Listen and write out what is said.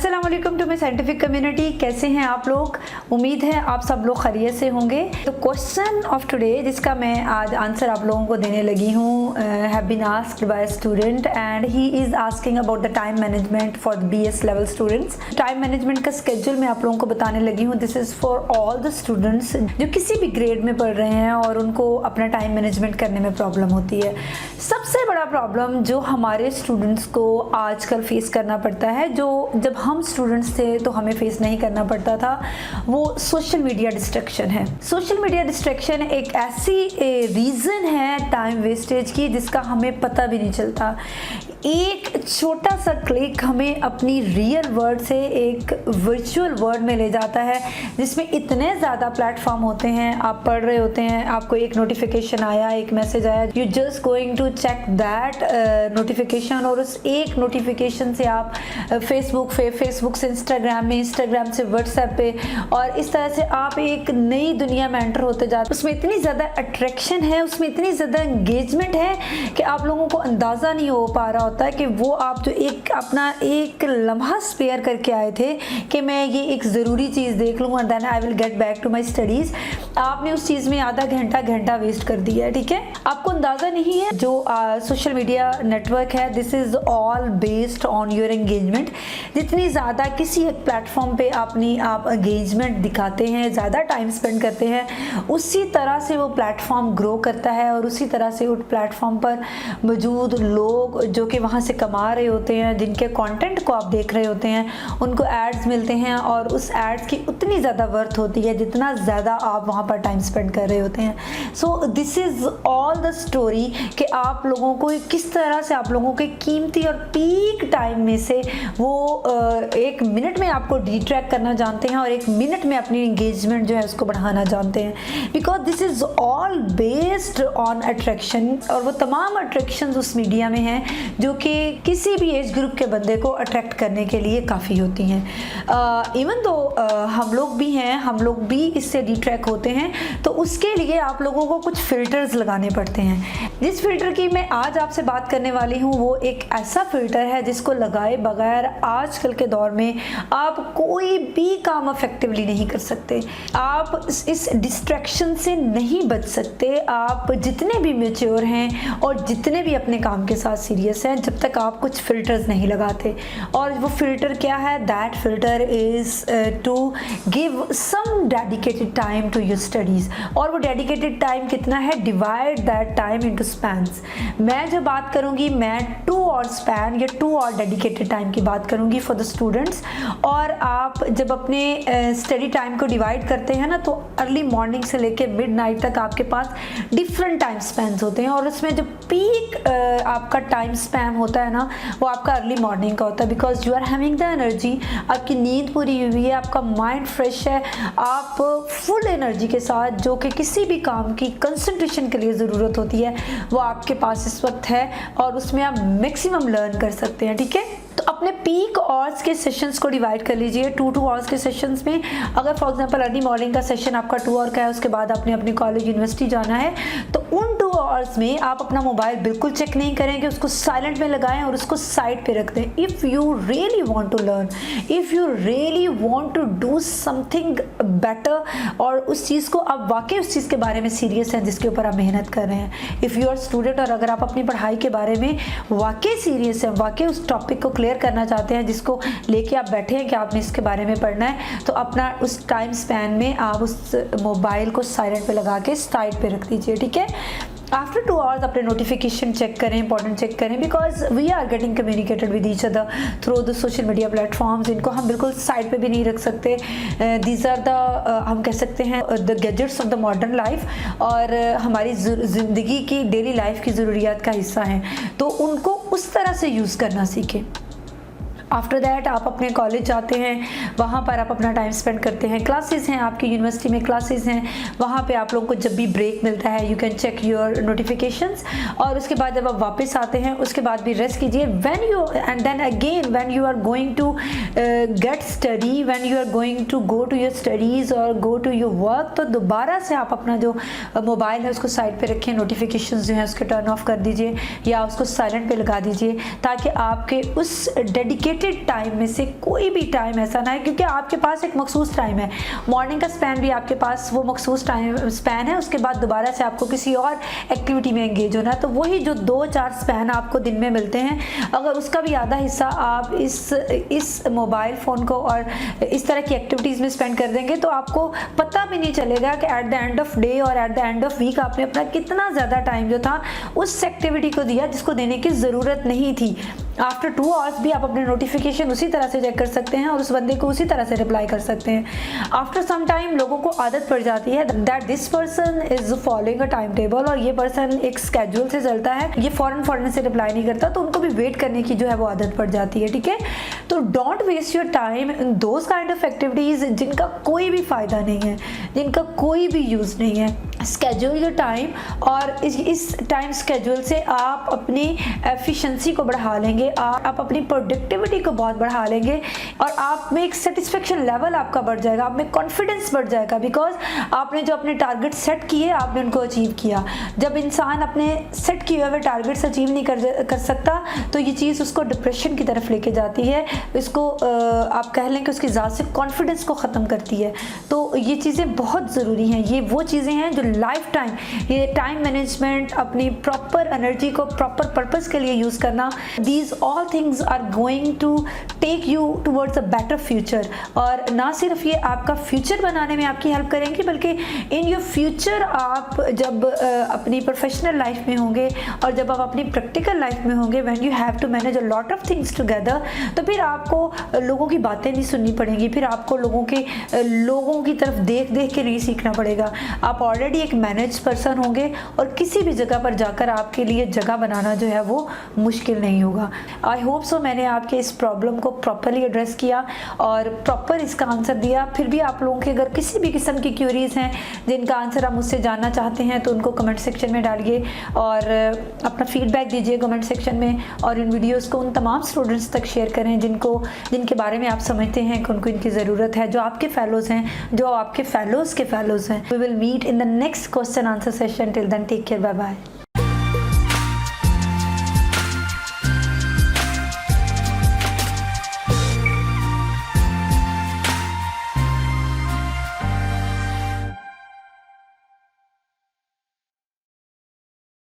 अस्सलाम वालेकुम to my scientific community. कैसे हैं आप लोग? उम्मीद है आप सब लोग खैरियत से होंगे। तो क्वेश्चन ऑफ टुडे जिसका मैं आज आंसर आप लोगों को देने लगी हूँ have been asked by student and he is asking about the time management for the BS level students. Time management का स्केड्यूल मैं आप लोगों को बताने लगी हूँ। This is for all the students जो किसी भी ग्रेड में पढ़ रहे हैं और उनको अपना टाइम मैनेजमेंट करने में प्रॉब्लम होती है। सबसे बड़ा प्रॉब्लम जो हमारे स्टूडेंट्स को आजकल फेस करना पड़ता है, जो जब हम स्टूडेंट्स थे तो हमें फेस नहीं करना पड़ता था, वो सोशल मीडिया डिस्ट्रैक्शन है। सोशल मीडिया डिस्ट्रैक्शन एक ऐसी रीज़न है टाइम वेस्टेज की जिसका हमें पता भी नहीं चलता। एक छोटा सा क्लिक हमें अपनी रियल वर्ल्ड से एक वर्चुअल वर्ल्ड में ले जाता है जिसमें इतने ज़्यादा प्लेटफॉर्म होते हैं। आप पढ़ रहे होते हैं, आपको एक नोटिफिकेशन आया, एक मैसेज आया, you just going to check that notification, और उस एक नोटिफिकेशन से आप फेसबुक से इंस्टाग्राम में, इंस्टाग्राम से व्हाट्सएप पे, और इस तरह से आप एक नई दुनिया में एंटर होते जाते। उसमें इतनी ज़्यादा अट्रैक्शन है, उसमें इतनी ज़्यादा एंगेजमेंट है कि आप लोगों को अंदाज़ा नहीं हो पा रहा होता है कि वो आप जो एक अपना एक लम्हा स्पेयर करके आए थे कि मैं ये एक ज़रूरी चीज़ देख लूँ और then I will get back to my studies, आपने उस चीज़ में आधा घंटा वेस्ट कर दिया है। ठीक है, आपको अंदाज़ा नहीं है। जो सोशल मीडिया नेटवर्क है, this is all based on your engagement. जितनी ज़्यादा किसी एक प्लेटफॉर्म पे आप एंगेजमेंट दिखाते हैं, ज़्यादा टाइम स्पेंड करते हैं, उसी तरह से वो प्लेटफॉर्म ग्रो करता है और उसी तरह से उस प्लेटफॉर्म पर मौजूद लोग जो कि वहाँ से कमा रहे होते हैं, जिनके कंटेंट को आप देख रहे होते हैं, उनको एड्स मिलते हैं और उस एड्स की उतनी ज़्यादा वर्थ होती है जितना ज़्यादा आप वहाँ पर टाइम स्पेंड कर रहे होते हैं। So this is all the story कि आप लोगों को किस तरह से आप लोगों के कीमती और पीक टाइम में से वो एक मिनट में आपको डिट्रैक्ट करना जानते हैं और एक मिनट में अपनी एंगेजमेंट जो है उसको बढ़ाना जानते हैं। Because this is all based on attraction, और वो तमाम अट्रैक्शन उस मीडिया में हैं जो कि किसी भी एज ग्रुप के बंदे को अट्रैक्ट करने के लिए काफ़ी होती हैं। इवन दो हम लोग भी हैं, हम लोग भी इससे डिट्रैक्ट होते हैं, तो उसके लिए आप लोगों को कुछ फ़िल्टर्स लगाने पड़ते हैं। जिस फिल्टर की मैं आज आपसे बात करने वाली हूँ वो एक ऐसा फिल्टर है जिसको लगाए बगैर आजकल के दौर में आप कोई भी काम इफेक्टिवली नहीं कर सकते। आप इस डिस्ट्रैक्शन से नहीं बच सकते। आप जितने भी मैच्योर हैं और जितने भी अपने काम के साथ सीरियस हैं, जब तक आप कुछ फिल्टर्स नहीं लगाते। और वो फिल्टर क्या है? That filter is to give some dedicated time to your studies. और वो डेडिकेटेड टाइम कितना है? Divide that time into spans. मैं जो बात करूँगी, मैं 2 आवर स्पैन या 2 आवर डेडिकेटेड टाइम की बात करूँगी फॉर द स्टूडेंट्स। और आप जब अपने स्टडी टाइम को डिवाइड करते हैं ना, तो अर्ली मॉर्निंग से लेके मिडनाइट तक आपके पास डिफरेंट टाइम स्पैन्स होते हैं, और उसमें जो पीक आपका टाइम स्पैन होता है ना, वो आपका अर्ली मॉर्निंग का होता है। Because you are having the energy, आपकी नींद पूरी हुई है, आपका माइंड फ्रेश है, आप फुल एनर्जी के साथ, जो कि किसी भी काम की कंसंट्रेशन के लिए ज़रूरत होती है, वो आपके पास इस वक्त है और उसमें आप मैक्सिमम लर्न कर सकते हैं। ठीक है, तो अपने पीक आवर्स के सेशंस को डिवाइड कर लीजिए 2 आवर्स के सेशंस में। अगर फॉर एग्जांपल अर्ली मॉर्निंग का सेशन आपका 2 आवर का है, उसके बाद आपने अपने कॉलेज यूनिवर्सिटी जाना है, तो उन 2 आवर्स में आप अपना मोबाइल बिल्कुल चेक नहीं करेंगे, उसको साइलेंट में लगाएं और उसको साइड पे रख दें। If you really want to learn, if you really want to do something better, और उस चीज़ को आप वाकई उस चीज़ के बारे में सीरियस हैं जिसके ऊपर आप मेहनत कर रहे हैं, इफ़ यू आर स्टूडेंट, और अगर आप अपनी पढ़ाई के बारे में वाकई सीरियस हैं, वाकई उस टॉपिक को क्लियर करना चाहते हैं जिसको लेके आप बैठे हैं कि आपने इसके बारे में पढ़ना है, तो अपना उस टाइम स्पैन में आप उस मोबाइल को साइलेंट पे लगा के साइड पे रख दीजिए। ठीक है, आफ्टर 2 आवर्स अपने नोटिफिकेशन चेक करें, इंपॉर्टेंट चेक करें, because we are getting communicated with each other through the social media platforms. इनको हम बिल्कुल साइड पे भी नहीं रख सकते। दीज आर द हम कह सकते हैं the gadgets of the modern life, और हमारी ज़िंदगी की डेली लाइफ की ज़रूरियात का हिस्सा हैं, तो उनको उस तरह से यूज़ करना सीखें। आफ्टर दैट आप अपने कॉलेज जाते हैं, वहाँ पर आप अपना टाइम स्पेंड करते हैं, क्लासेस हैं, आपकी यूनिवर्सिटी में क्लासेस हैं, वहाँ पे आप लोगों को जब भी ब्रेक मिलता है you can check your notifications, और उसके बाद जब आप वापस आते हैं उसके बाद भी रेस्ट कीजिए। When you and then again when you are going to get study, when you are going to go to your studies और गो टू योर वर्क, तो दोबारा से आप अपना जो मोबाइल है उसको साइड पे रखें, नोटिफिकेशंस जो है उसके टर्न ऑफ कर दीजिए या उसको साइलेंट पे लगा दीजिए, ताकि आपके उस डेडिकेटेड लिमिटेड टाइम में से कोई भी टाइम ऐसा ना है, क्योंकि आपके पास एक मखसूस टाइम है, मॉर्निंग का स्पैन भी आपके पास वो मखसूस टाइम स्पैन है, उसके बाद दोबारा से आपको किसी और एक्टिविटी में एंगेज होना है। तो वही जो 2-4 स्पैन आपको दिन में मिलते हैं, अगर उसका भी आधा हिस्सा आप इस मोबाइल फ़ोन को और इस तरह की एक्टिविटीज़ में स्पेंड कर देंगे तो आपको पता भी नहीं चलेगा कि at the end of day और at the end of week आपने अपना कितना ज़्यादा टाइम जो था उस एक्टिविटी को दिया जिसको देने की ज़रूरत नहीं थी। आफ्टर 2 आवर्स भी आप अपने नोटिफिकेशन उसी तरह से चेक कर सकते हैं और उस बंदे को उसी तरह से रिप्लाई कर सकते हैं। आफ्टर सम टाइम लोगों को आदत पड़ जाती है that this person is following a time table, और ये पर्सन एक स्केड्यूल से चलता है, ये फौरन से रिप्लाई नहीं करता, तो उनको भी वेट करने की जो है वो आदत पड़ जाती है। ठीक है, तो don't waste your time in those kind of activities जिनका कोई भी फ़ायदा नहीं है, जिनका कोई भी यूज़ नहीं है। स्केड्यूल योर टाइम, और इस टाइम स्केड्यूल से आप अपनी एफिशिएंसी को बढ़ा लेंगे, आप अपनी प्रोडक्टिविटी को बहुत बढ़ा लेंगे, और आप में एक सेटिस्फेक्शन लेवल आपका बढ़ जाएगा, आप में कॉन्फिडेंस बढ़ जाएगा, बिकॉज आपने जो अपने टारगेट सेट किए आपने उनको अचीव किया। जब इंसान अपने सेट किए हुए टारगेट्स अचीव नहीं कर सकता तो ये चीज़ उसको डिप्रेशन की तरफ लेके जाती है, इसको आप कह लें कि उसकी ज़ात से कॉन्फिडेंस को ख़त्म करती है। तो ये चीज़ें बहुत ज़रूरी हैं, ये वो चीज़ें हैं जो लाइफ टाइम, ये टाइम मैनेजमेंट, अपनी प्रॉपर एनर्जी को प्रॉपर पर्पस के लिए यूज़ करना, these all things are going to take you towards a better future. और ना सिर्फ ये आपका फ्यूचर बनाने में आपकी हेल्प करेंगी, बल्कि इन योर फ्यूचर आप जब अपनी प्रोफेशनल लाइफ में होंगे और जब आप अपनी प्रैक्टिकल लाइफ में होंगे, when you have to manage a lot of things together, तो फिर आपको लोगों की बातें नहीं सुननी पड़ेंगी, फिर आपको लोगों की तरफ देख के नहीं सीखना पड़ेगा। आप ऑलरेडी एक मैनेज पर्सन होंगे और किसी भी जगह पर जाकर आपके लिए जगह बनाना जो है वो मुश्किल नहीं होगा। आई होप सो मैंने आपके इस प्रॉब्लम को प्रॉपरली एड्रेस किया और प्रॉपर इसका आंसर दिया। फिर भी आप लोगों के अगर किसी भी किस्म की क्यूरीज हैं जिनका आंसर आप मुझसे जानना चाहते हैं तो उनको कमेंट सेक्शन में डालिए और अपना फीडबैक दीजिए कमेंट सेक्शन में, और इन वीडियोज़ को उन तमाम स्टूडेंट्स तक शेयर करें जिनके बारे में आप समझते हैं कि उनको इनकी ज़रूरत है, जो आपके फेलोज़ हैं, जो आपके फेलोज़ के फेलोज़ हैं। We will meet in the next question answer session. Till then, take care. Bye bye.